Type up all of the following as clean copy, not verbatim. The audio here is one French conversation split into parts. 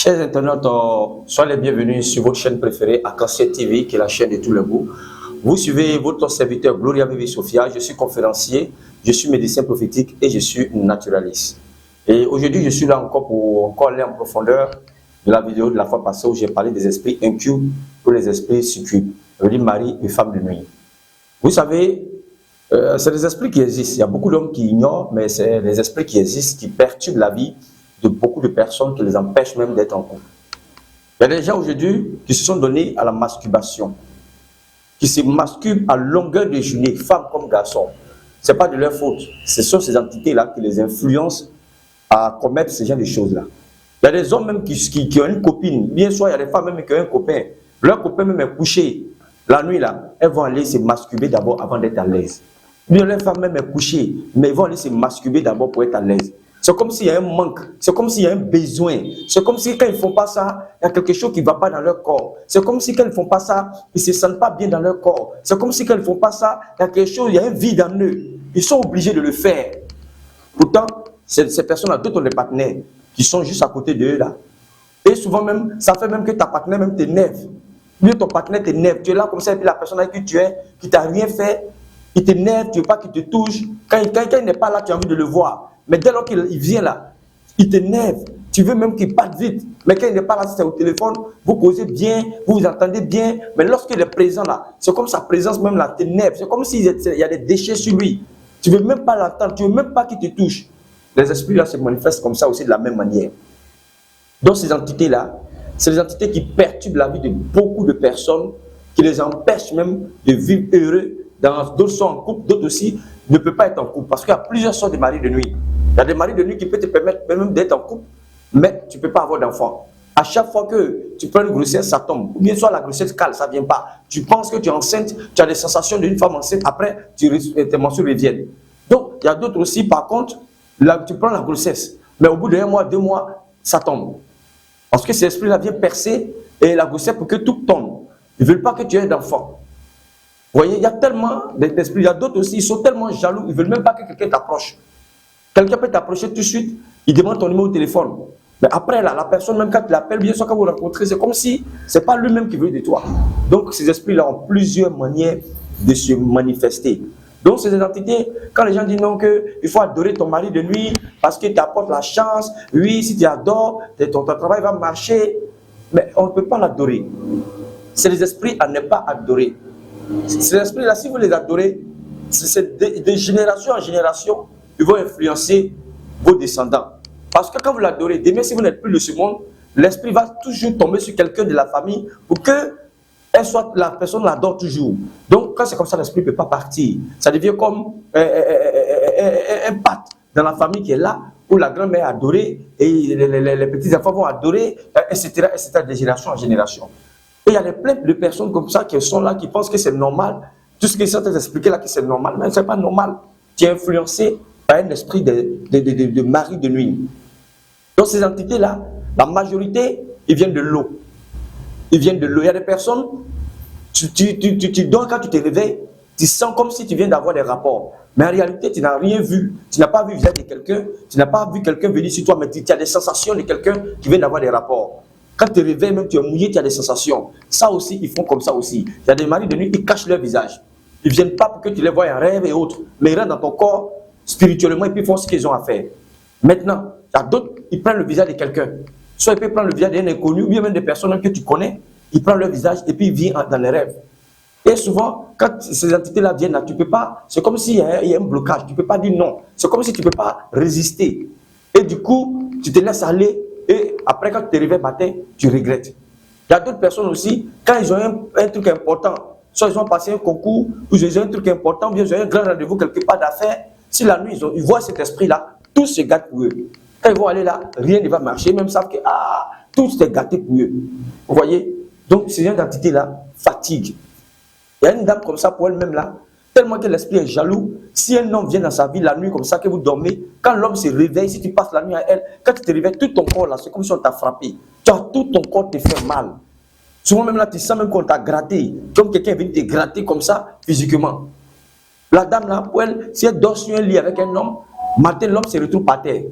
Chers internautes, soyez les bienvenus sur votre chaîne préférée, Arc-en-Ciel TV, qui est la chaîne de tous les goûts. Vous suivez votre serviteur Gloria Vivi Sophia. Je suis conférencier, je suis médecin prophétique et je suis naturaliste. Et aujourd'hui, je suis là encore pour aller en profondeur de la vidéo de la fois passée où j'ai parlé des esprits incubes pour les esprits succubes. Je dis mari et femme de nuit. Vous savez, c'est des esprits qui existent. Il y a beaucoup d'hommes qui ignorent, mais c'est des esprits qui existent, qui perturbent la vie de beaucoup de personnes, qui les empêchent même d'être en couple. Il y a des gens aujourd'hui qui se sont donnés à la masturbation, qui se masturbent à longueur de journée, femmes comme garçons. Ce n'est pas de leur faute. Ce sont ces entités-là qui les influencent à commettre ce genre de choses-là. Il y a des hommes même qui ont une copine. Bien sûr, il y a des femmes même qui ont un copain. Leur copain même est couché. La nuit, là, elles vont aller se masturber d'abord avant d'être à l'aise. Bien, leur femme même est couchée, mais ils vont aller se masturber d'abord pour être à l'aise. C'est comme s'il y a un manque, c'est comme s'il y a un besoin. C'est comme si quand ils ne font pas ça, il y a quelque chose qui ne va pas dans leur corps. C'est comme si quand ils ne font pas ça, ils ne se sentent pas bien dans leur corps. C'est comme si quand ils ne font pas ça, il y a quelque chose, il y a un vide en eux. Ils sont obligés de le faire. Pourtant, ces personnes-là, d'autres ont des partenaires qui sont juste à côté d'eux là. Et souvent même, ça fait même que ta partenaire même t'énerve. Lui, ton partenaire t'énerve. Tu es là comme ça et puis la personne avec qui tu es, qui t'a rien fait, il t'énerve, tu ne veux pas qu'il te touche. Quand il n'est pas là, tu as envie de le voir. Mais dès lors qu'il vient là, il t'énerve. Tu veux même qu'il parte vite. Mais quand il n'est pas là, c'est au téléphone, vous causez bien, vous vous entendez bien. Mais lorsqu'il est présent là, c'est comme sa présence même là t'énerve. C'est comme s'il y a des déchets sur lui. Tu ne veux même pas l'entendre, tu ne veux même pas qu'il te touche. Les esprits là se manifestent comme ça aussi de la même manière. Donc ces entités-là, c'est des entités qui perturbent la vie de beaucoup de personnes, qui les empêchent même de vivre heureux. D'autres sont en couple, d'autres aussi ne peuvent pas être en couple. Parce qu'il y a plusieurs sortes de maris de nuit. Il y a des maris de nuit qui peuvent te permettre même d'être en couple, mais tu ne peux pas avoir d'enfant. À chaque fois que tu prends une grossesse, ça tombe. Ou bien soit la grossesse cale, ça ne vient pas. Tu penses que tu es enceinte, tu as des sensations d'une femme enceinte, après tes menstrues reviennent. Donc, il y a d'autres aussi, par contre, là, tu prends la grossesse, mais au bout de 1 mois, 2 mois, ça tombe. Parce que cet esprit-là vient percer et la grossesse pour que tout tombe. Ils ne veulent pas que tu aies d'enfant. Vous voyez, il y a tellement d'esprits. Il y a d'autres aussi, ils sont tellement jaloux, ils ne veulent même pas que quelqu'un t'approche. Quelqu'un peut t'approcher tout de suite, il demande ton numéro de téléphone. Mais après, là, la personne, même quand tu l'appelles, bien sûr, quand vous rencontrez, c'est comme si ce n'est pas lui-même qui veut de toi. Donc, ces esprits-là ont plusieurs manières de se manifester. Donc, ces entités, quand les gens disent non, qu'il faut adorer ton mari de nuit parce qu'il t'apporte la chance, oui, si tu adores, ton travail va marcher, mais on ne peut pas l'adorer. C'est les esprits à ne pas adorer. Ces esprits-là, si vous les adorez, c'est de génération en génération, ils vont influencer vos descendants. Parce que quand vous l'adorez, demain, si vous n'êtes plus de ce monde, l'esprit va toujours tomber sur quelqu'un de la famille pour que la personne l'adore toujours. Donc, quand c'est comme ça, l'esprit ne peut pas partir. Ça devient comme un pacte dans la famille qui est là, où la grand-mère a adoré, et les petits-enfants vont adorer, etc., de génération en génération. Et il y a plein de personnes comme ça qui sont là, qui pensent que c'est normal. Tout ce qu'ils sont en train d'expliquer là, que c'est normal, mais ce n'est pas normal. Tu es influencé par un esprit de mari de nuit. Donc ces entités-là, la majorité, ils viennent de l'eau. Ils viennent de l'eau. Il y a des personnes, tu dors quand tu te réveilles, tu sens comme si tu viens d'avoir des rapports. Mais en réalité, tu n'as rien vu. Tu n'as pas vu le visage de quelqu'un, tu n'as pas vu quelqu'un venir sur toi, mais tu as des sensations de quelqu'un qui vient d'avoir des rapports. Quand tu te réveilles, même tu es mouillé, tu as des sensations. Ça aussi, ils font comme ça aussi. Il y a des maris de nuit, ils cachent leur visage. Ils ne viennent pas pour que tu les vois en rêve et autres, mais ils rentrent dans ton corps spirituellement et puis ils font ce qu'ils ont à faire. Maintenant, il y a d'autres, ils prennent le visage de quelqu'un. Soit ils peuvent prendre le visage d'un inconnu, ou bien même des personnes que tu connais, ils prennent leur visage et puis ils viennent dans les rêves. Et souvent, quand ces entités-là viennent là, tu peux pas, c'est comme s'il y a un blocage, tu ne peux pas dire non. C'est comme si tu ne peux pas résister. Et du coup, tu te laisses aller. Et après, quand tu te réveilles le matin, tu regrettes. Il y a d'autres personnes aussi, quand ils ont un truc important, soit ils ont passé un concours, ou ils ont un truc important, ou bien ils ont un grand rendez-vous quelque part d'affaires, si la nuit, ils voient cet esprit-là, tout se gâte pour eux. Quand ils vont aller là, rien ne va marcher, même savent que tout s'est gâté pour eux. Vous voyez? Donc, ces entités-là fatiguent. Il y a une dame comme ça pour elle-même là, tellement que l'esprit est jaloux. Si un homme vient dans sa vie la nuit comme ça, que vous dormez, quand l'homme se réveille, si tu passes la nuit à elle, quand tu te réveilles, tout ton corps là, c'est comme si on t'a frappé. Tout ton corps te fait mal. Souvent même là, tu sens même qu'on t'a gratté. Comme quelqu'un est venu te gratter comme ça, physiquement. La dame là, pour elle, si elle dort sur un lit avec un homme, matin, l'homme se retrouve par terre.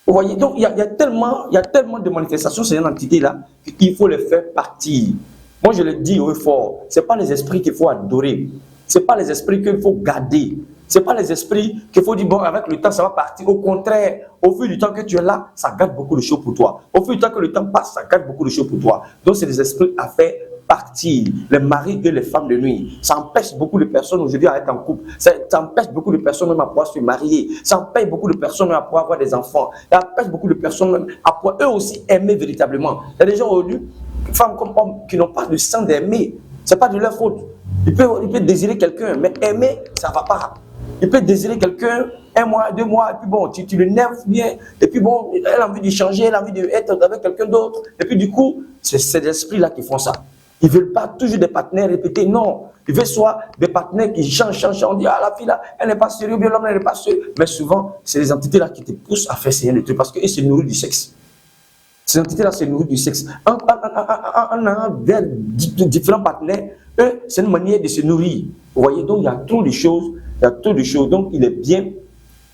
Vous voyez, donc il y a tellement de manifestations de ces entités-là qu'il faut les faire partir. Moi, je le dis haut et fort, ce n'est pas les esprits qu'il faut adorer, ce n'est pas les esprits qu'il faut garder, ce n'est pas les esprits qu'il faut dire, bon, avec le temps, ça va partir. Au contraire, au fil du temps que tu es là, ça garde beaucoup de choses pour toi. Au fil du temps que le temps passe, ça garde beaucoup de choses pour toi. Donc, c'est des esprits à faire partir. Les maris et les femmes de nuit. Ça empêche beaucoup de personnes aujourd'hui à être en couple. Ça empêche beaucoup de personnes même à pouvoir se marier. Ça empêche beaucoup de personnes même à pouvoir avoir des enfants. Ça empêche beaucoup de personnes même à pouvoir eux aussi aimer véritablement. Il y a des gens aujourd'hui, femmes comme hommes, qui n'ont pas de sang d'aimer. Ce n'est pas de leur faute. Il peut désirer quelqu'un, mais aimer, ça ne va pas. Il peut désirer quelqu'un 1 mois, 2 mois, et puis bon, tu le nerves bien, et puis bon, elle a envie de changer, elle a envie d'être avec quelqu'un d'autre, et puis du coup, c'est des esprits-là qui font ça. Ils ne veulent pas toujours des partenaires répétés, non. Ils veulent soit des partenaires qui changent. On dit, ah, la fille là, elle n'est pas sérieuse, bien l'homme, elle n'est pas sérieux. Mais souvent, c'est les entités-là qui te poussent à faire ces trucs parce qu'ils se nourrissent du sexe. Ces entités-là se nourrissent du sexe. En allant vers différents partenaires, eux, c'est une manière de se nourrir. Vous voyez, donc il y a trop de choses. Il y a trop de choses. Donc, il est bien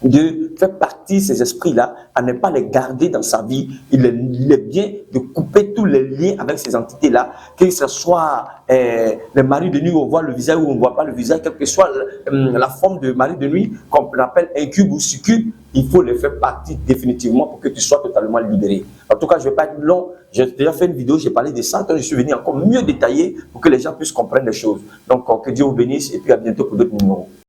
de faire partie ces esprits-là, à ne pas les garder dans sa vie. Il est bien de couper tous les liens avec ces entités-là, que ce soit les maris de nuit où on voit le visage ou on ne voit pas le visage, quelle que soit la forme de mari de nuit, qu'on appelle incube ou succube, il faut les faire partie définitivement pour que tu sois totalement libéré. En tout cas, je ne vais pas être long. J'ai déjà fait une vidéo, j'ai parlé de ça, donc je suis venu encore mieux détaillé pour que les gens puissent comprendre les choses. Donc, que Dieu vous bénisse et puis à bientôt pour d'autres numéros.